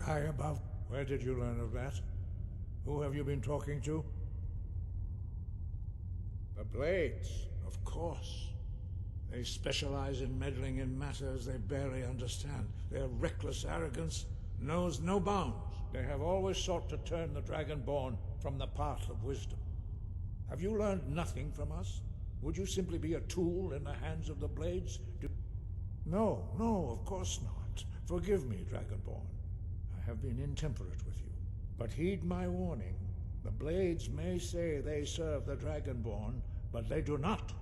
sky above. Where did you learn of that? Who have you been talking to? The Blades, of course. They specialize in meddling in matters they barely understand. Their reckless arrogance knows no bounds. They have always sought to turn the Dragonborn from the path of wisdom. Have you learned nothing from us? Would you simply be a tool in the hands of the Blades? No, of course not. Forgive me, Dragonborn. I have been intemperate with you. But heed my warning. The Blades may say they serve the Dragonborn, but they do not.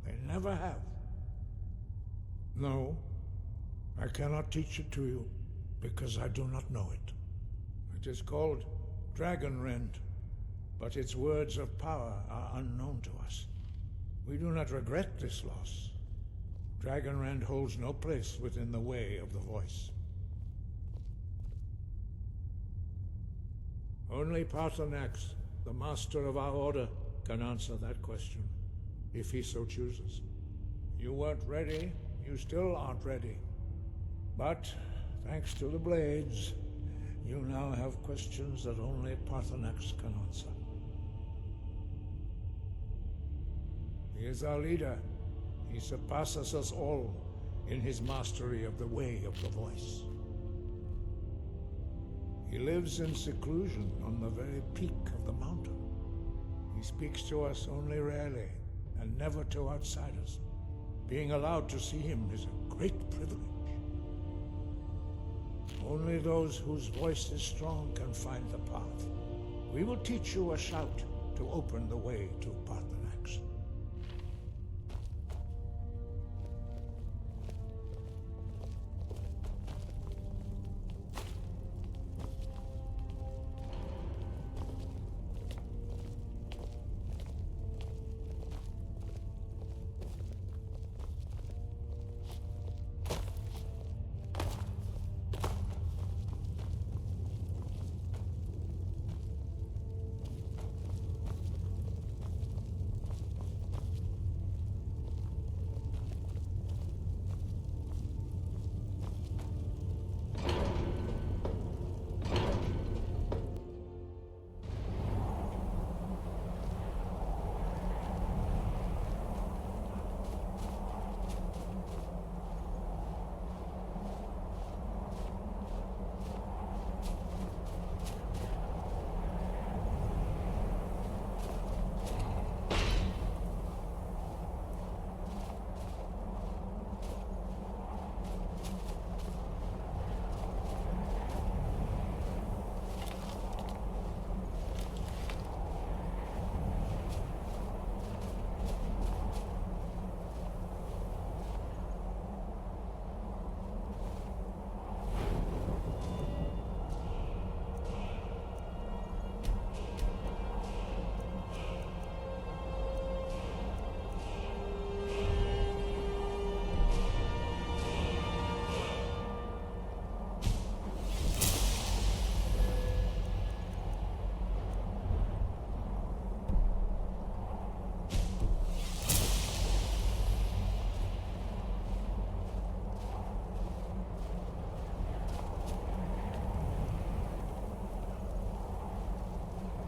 They never have. No, I cannot teach it to you, because I do not know it. It is called Dragonrend, but its words of power are unknown to us. We do not regret this loss. Dragonrend holds no place within the way of the voice. Only Paarthurnax, the master of our order, can answer that question, if he so chooses. You weren't ready, you still aren't ready. But, thanks to the Blades, you now have questions that only Paarthurnax can answer. He is our leader. He surpasses us all in his mastery of the way of the voice. He lives in seclusion on the very peak of the mountain. He speaks to us only rarely, and never to outsiders. Being allowed to see him is a great privilege. Only those whose voice is strong can find the path. We will teach you a shout to open the way to Paarthurnax.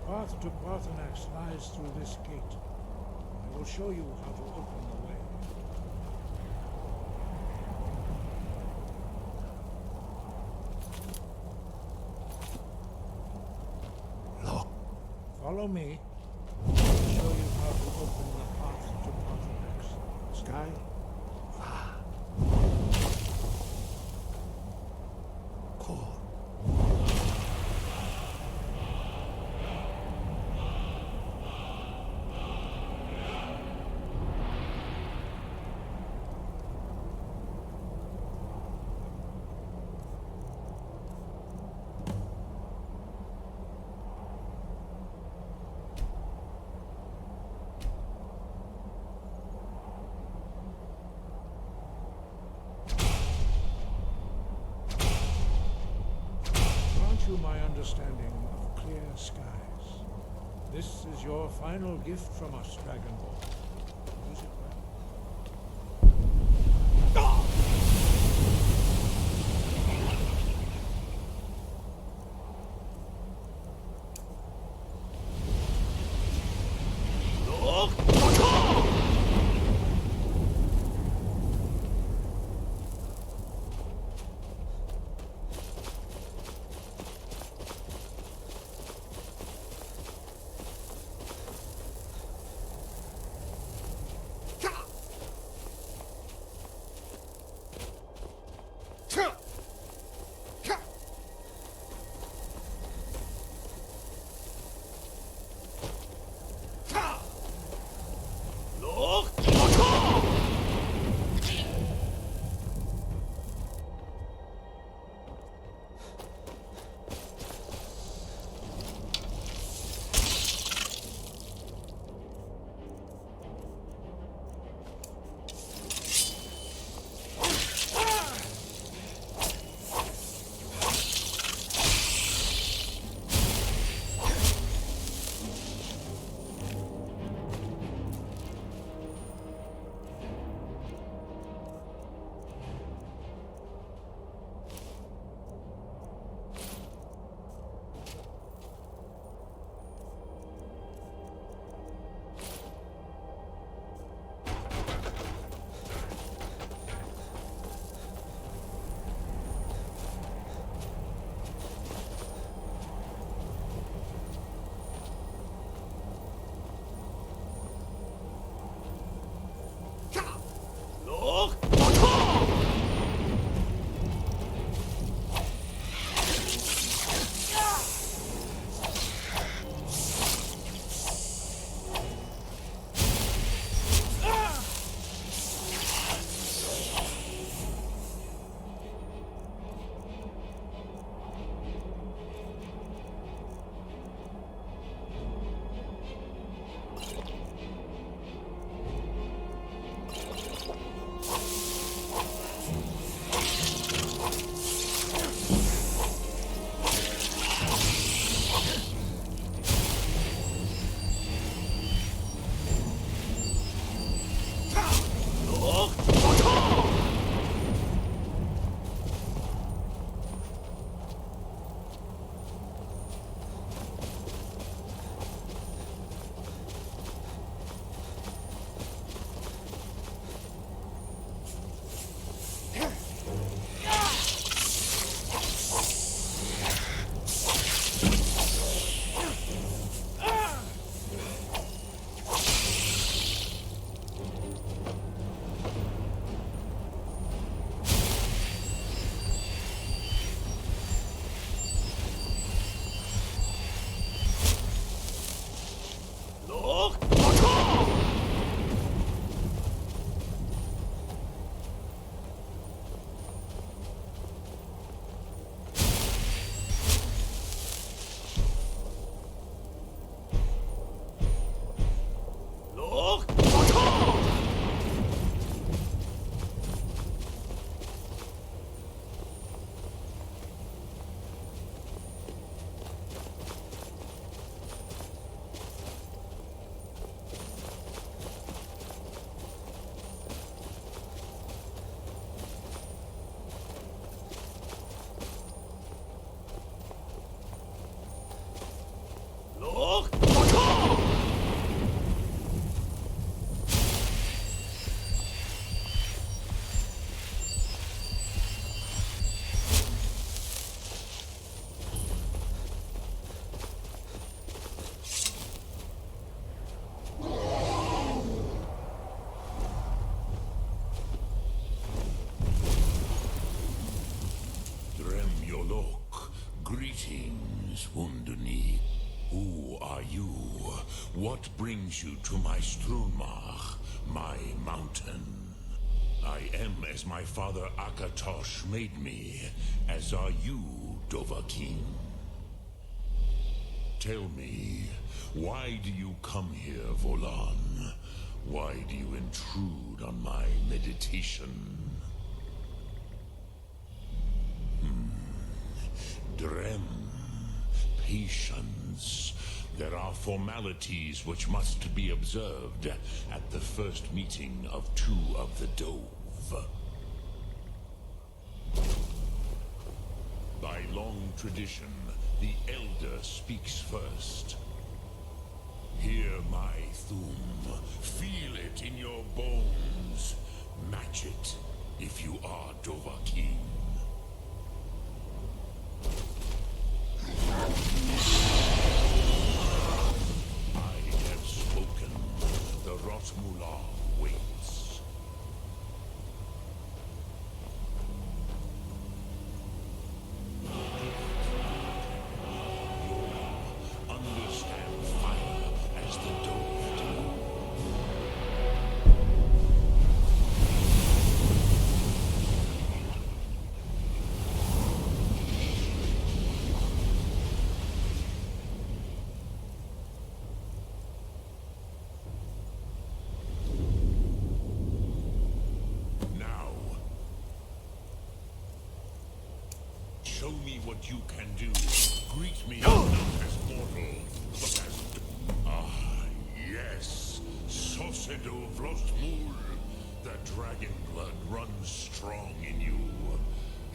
The path to Paarthurnax lies through this gate. I will show you how to open the way. Look. Follow me. I will show you how to open the path to Paarthurnax. Sky? Core. To my understanding of clear skies. This is your final gift from us, Dragonborn. Use it well. are you? What brings you to my Strunmach, my mountain? I am as my father Akatosh made me, as are you, Dovahkiin. Tell me, why do you come here, Volan? Why do you intrude on my meditation? Drem. Patience. There are formalities which must be observed at the first meeting of two of the Dove. By long tradition, the Elder speaks first. Hear my Thum. Feel it in your bones. Match it if you are Dovahkiin. I have spoken. The Rotmula waits. You understand fire as the Dove do. Show me what you can do. Greet me not as mortal, but as... yes. Sosedo Vrostmul. The dragon blood runs strong in you.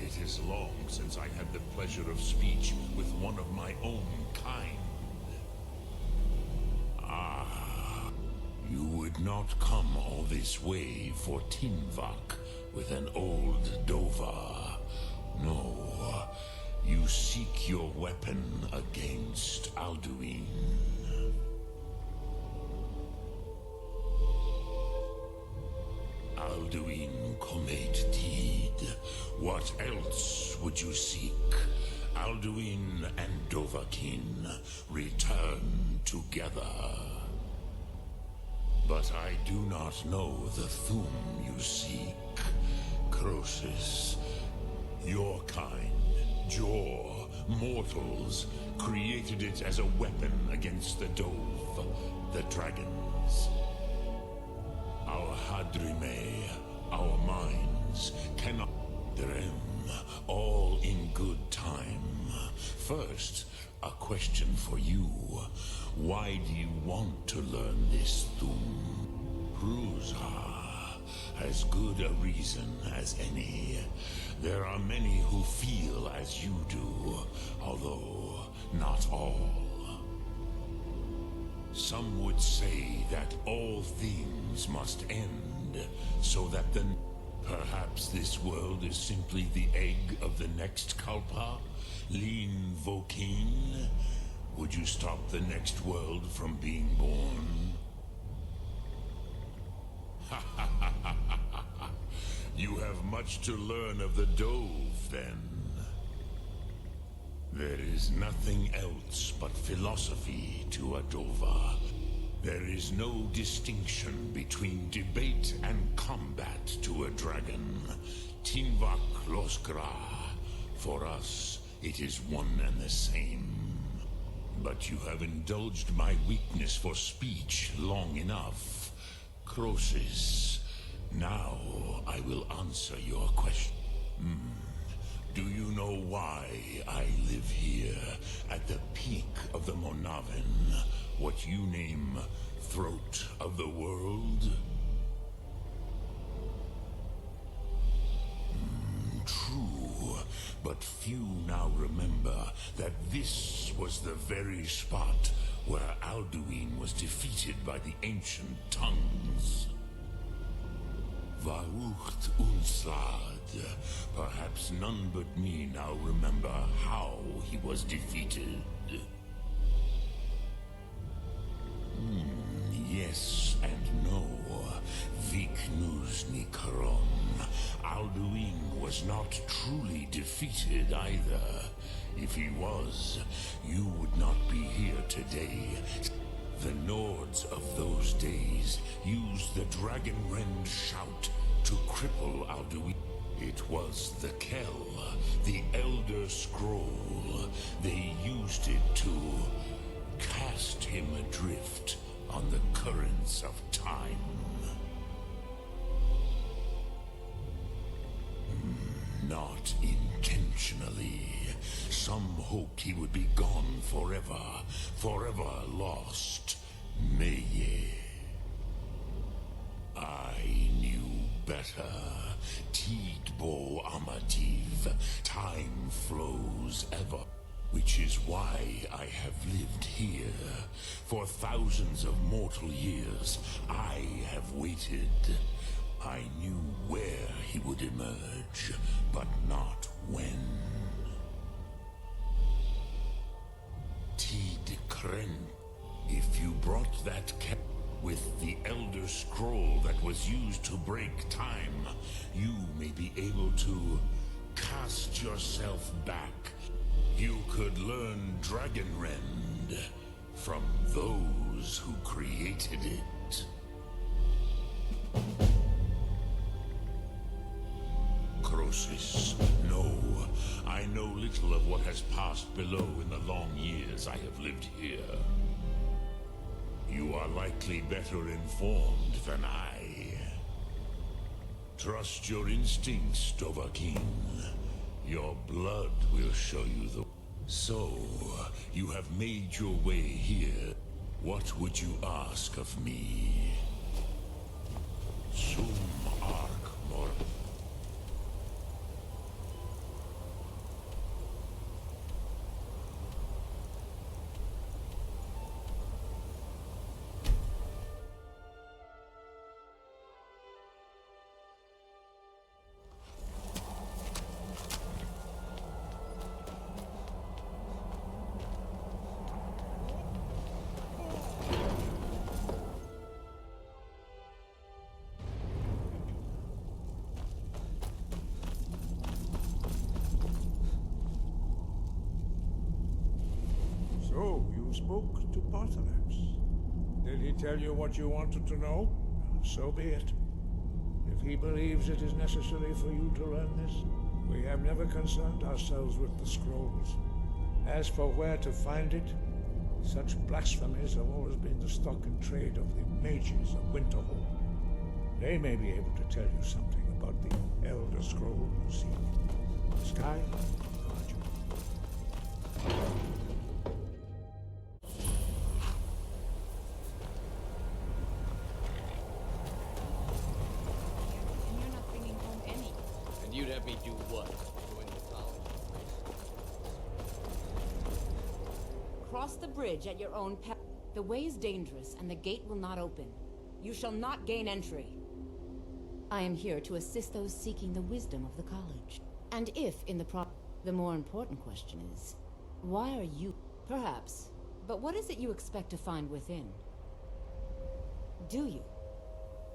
It is long since I had the pleasure of speech with one of my own kind. You would not come all this way for Tinvak with an old Dova. No, you seek your weapon against Alduin. Alduin Comet Tid. What else would you seek? Alduin and Dovahkiin return together. But I do not know the Thum you seek. Croesus. Your kind, Jor, mortals, created it as a weapon against the Dove, the dragons. Our Hadrime, our minds, cannot Drem, all in good time. First, a question for you. Why do you want to learn this Thum? Ruza. As good a reason as any. There are many who feel as you do, although not all. Some would say that all things must end, so that the... Perhaps this world is simply the egg of the next Kalpa? Lean Vokeen? Would you stop the next world from being born? You have much to learn of the Dove, then. There is nothing else but philosophy to a Dova. There is no distinction between debate and combat to a dragon. Tinvak Loskra. For us, it is one and the same. But you have indulged my weakness for speech long enough. Croesus. Now, I will answer your question. Do you know why I live here, at the peak of the Monavin, what you name Throat of the World? True, but few now remember that this was the very spot where Alduin was defeated by the ancient tongues. Varucht Unslad. Perhaps none but me now remember how he was defeated. Yes and no. Viknus Nikaron. Alduin was not truly defeated either. If he was, you would not be here today, dragon-rend shout to cripple Alduin. It was the Kell, the Elder Scroll. They used it to cast him adrift on the currents of time. Not intentionally. Some hoped he would be gone forever, forever lost. Meye. I knew better. Tidbo Amativ. Time flows ever. Which is why I have lived here. For thousands of mortal years, I have waited. I knew where he would emerge, but not when. Tid Kren. If you brought that cat with the Elder Scroll that was used to break time, you may be able to cast yourself back. You could learn Dragonrend from those who created it. Crosis, no. I know little of what has passed below in the long years I have lived here. You are likely better informed than I. Trust your instincts, Dovahkiin. Your blood will show you the... So, you have made your way here. What would you ask of me? Sum Arc Mor... So, you spoke to Paarthurnax. Did he tell you what you wanted to know? So be it. If he believes it is necessary for you to learn this, we have never concerned ourselves with the scrolls. As for where to find it, such blasphemies have always been the stock and trade of the mages of Winterhold. They may be able to tell you something about the Elder Scroll you seek. Sky, guard you. You'd have me do what? Join the college? Cross the bridge at your own path. The way is dangerous, and the gate will not open. You shall not gain entry. I am here to assist those seeking the wisdom of the college. And if in the more important question is, why are you? Perhaps. But what is it you expect to find within? Do you?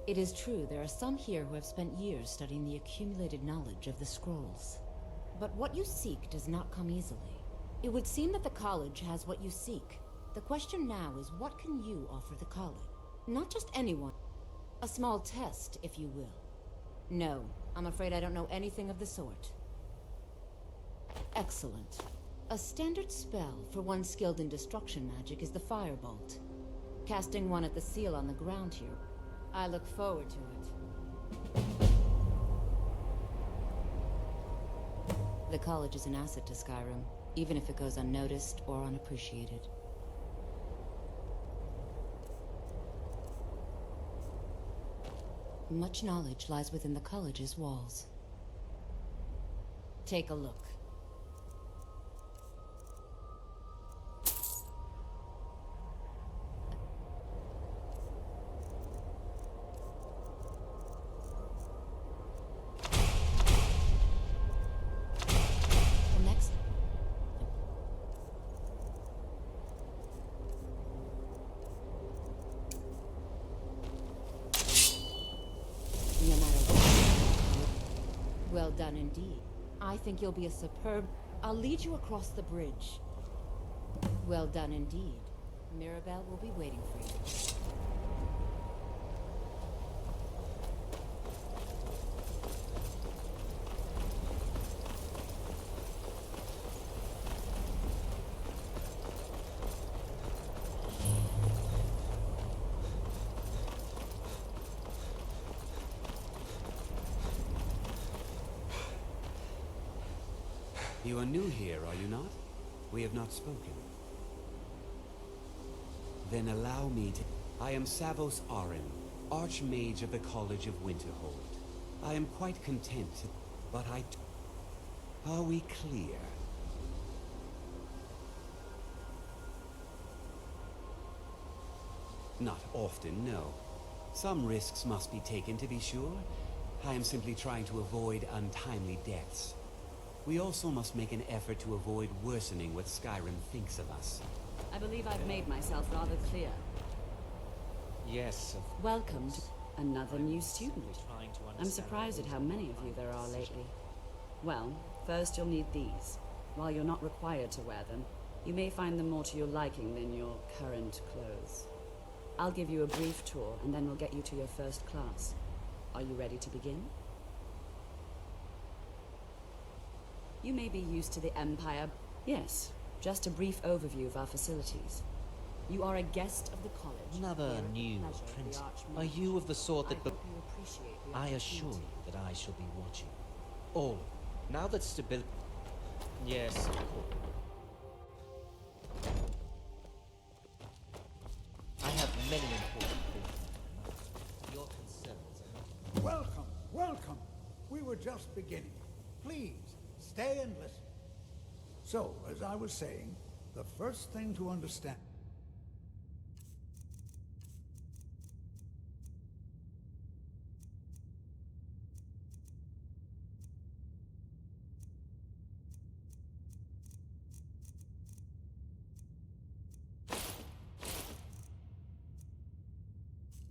It is true, there are some here who have spent years studying the accumulated knowledge of the scrolls. But what you seek does not come easily. It would seem that the college has what you seek. The question now is, what can you offer the college? Not just anyone. A small test, if you will. No, I'm afraid I don't know anything of the sort. Excellent. A standard spell for one skilled in destruction magic is the Firebolt. Casting one at the seal on the ground here. I look forward to it. The college is an asset to Skyrim, even if it goes unnoticed or unappreciated. Much knowledge lies within the college's walls. Take a look. Well done indeed. I think you'll be a superb... I'll lead you across the bridge. Well done indeed. Mirabelle will be waiting for you. You are new here, are you not? We have not spoken. Then allow me to... I am Savos Arin, Archmage of the College of Winterhold. I am quite content, but Are we clear? Not often, no. Some risks must be taken to be sure. I am simply trying to avoid untimely deaths. We also must make an effort to avoid worsening what Skyrim thinks of us. I believe I've made myself rather clear. Yes, of Welcome to another new simply student. trying to I'm understand surprised at how many of you there are decision. lately. Well, first you'll need these. While you're not required to wear them, you may find them more to your liking than your current clothes. I'll give you a brief tour, and then we'll get you to your first class. Are you ready to begin? You may be used to the Empire. Yes, just a brief overview of our facilities. You are a guest of the college. Another Here at the new pleasure of the apprentice. Archmage. Are you of the sort that... I hope you appreciate the I assure opportunity. you that I shall be watching. All of you. Now that stability... Yes, of course. I have many important things. Your concerns are... Welcome, welcome. We were just beginning. Please, stay and listen. So, as I was saying, the first thing to understand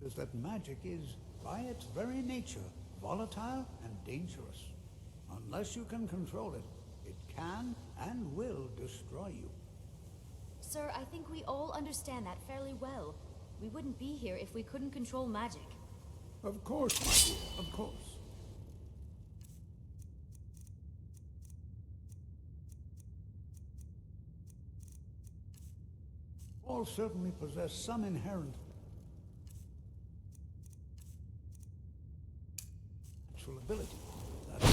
is that magic is, by its very nature, volatile and dangerous. Unless you can control it, it can and will destroy you. Sir, I think we all understand that fairly well. We wouldn't be here if we couldn't control magic. Of course, my dear, of course. All certainly possess some inherent natural ability. That's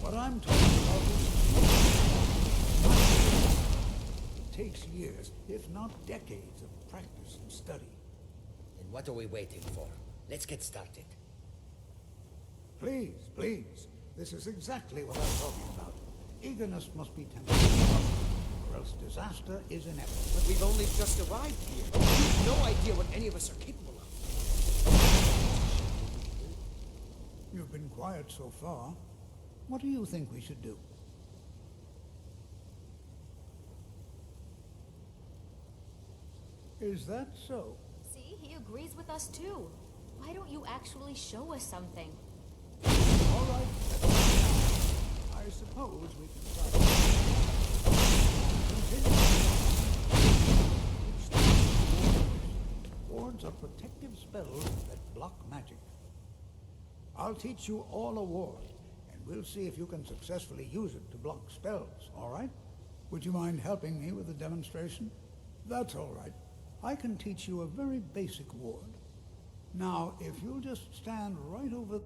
what I'm talking about is it takes years, if not decades, of practice and study. Then what are we waiting for? Let's get started. Please, please. This is exactly what I'm talking about. Eagerness must be tempered, or else disaster is inevitable. But we've only just arrived here. We've no idea what any of us are capable of. You've been quiet so far. What do you think we should do? Is that so? See, he agrees with us too. Why don't you actually show us something? All right. I suppose we can start. Continue. Wards are protective spells that block magic. I'll teach you all a ward, and we'll see if you can successfully use it to block spells, all right? Would you mind helping me with the demonstration? That's all right. I can teach you a very basic ward. Now, if you'll just stand right over...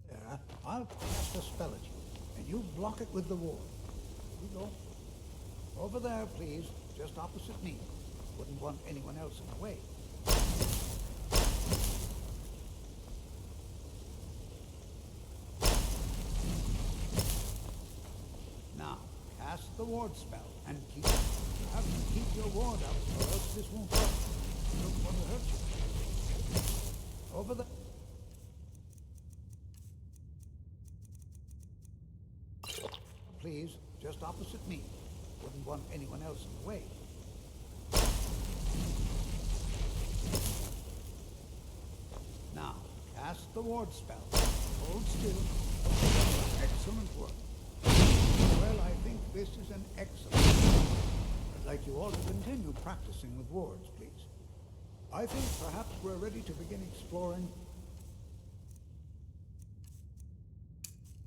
there, I'll cast a spell at you, and you block it with the ward. Here you go. Over there, please, just opposite me. Wouldn't want anyone else in the way. Now, cast the ward spell, and keep... You have to keep your ward up, or else this won't work. Don't want to hurt you. Over there. Please, just opposite me. Wouldn't want anyone else in the way. Now, cast the ward spell. Hold still. Excellent work. Well, I think this is an excellent work. I'd like you all to continue practicing with wards, please. I think perhaps we're ready to begin exploring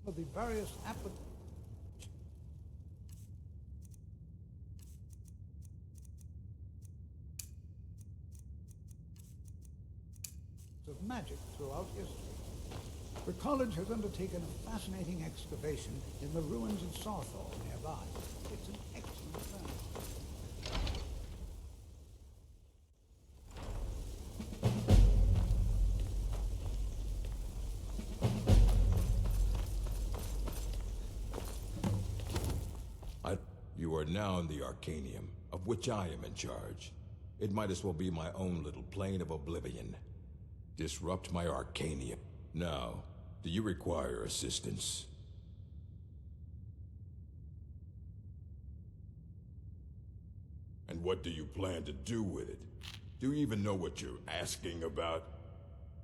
the various applications. throughout history. The college has undertaken a fascinating excavation in the ruins of Sarthal nearby. It's an excellent plan. You are now in the Arcanium, of which I am in charge. It might as well be my own little plane of oblivion. Disrupt my Arcanium. Now, do you require assistance? And what do you plan to do with it? Do you even know what you're asking about?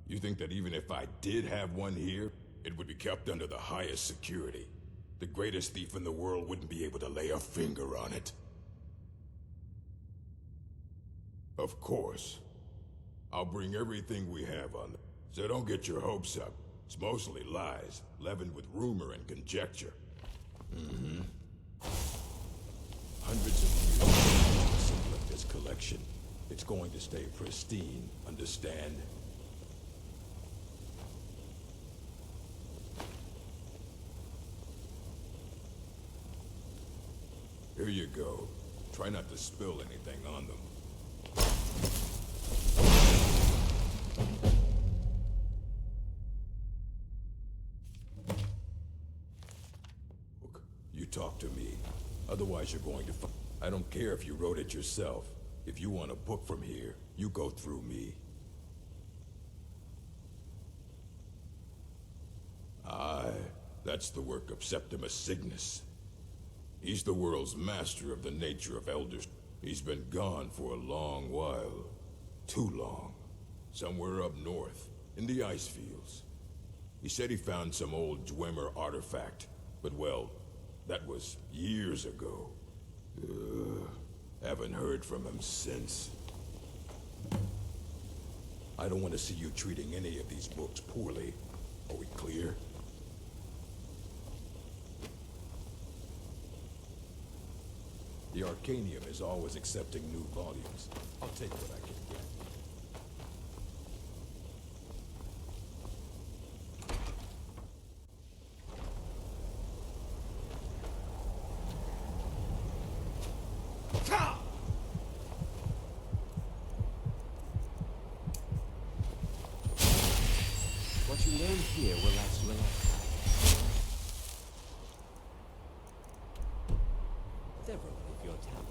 You think that even if I did have one here, it would be kept under the highest security? The greatest thief in the world wouldn't be able to lay a finger on it. Of course. I'll bring everything we have on them. So don't get your hopes up. It's mostly lies, leavened with rumor and conjecture. Hundreds of years to assemble this collection. It's going to stay pristine, understand? Here you go. Try not to spill anything on them. Look, you talk to me. Otherwise you're going to I don't care if you wrote it yourself. If you want a book from here, you go through me. Aye, that's the work of Septimus Cygnus. He's the world's master of the nature of elders. He's been gone for a long while. Too long. Somewhere up north, in the ice fields. He said he found some old Dwemer artifact, but well, that was years ago. Haven't heard from him since. I don't want to see you treating any of these books poorly. Are we clear? The Arcanium is always accepting new volumes. I'll take what I can get. What you learn here will last you a lifetime. Several if you're talented.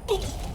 Oops.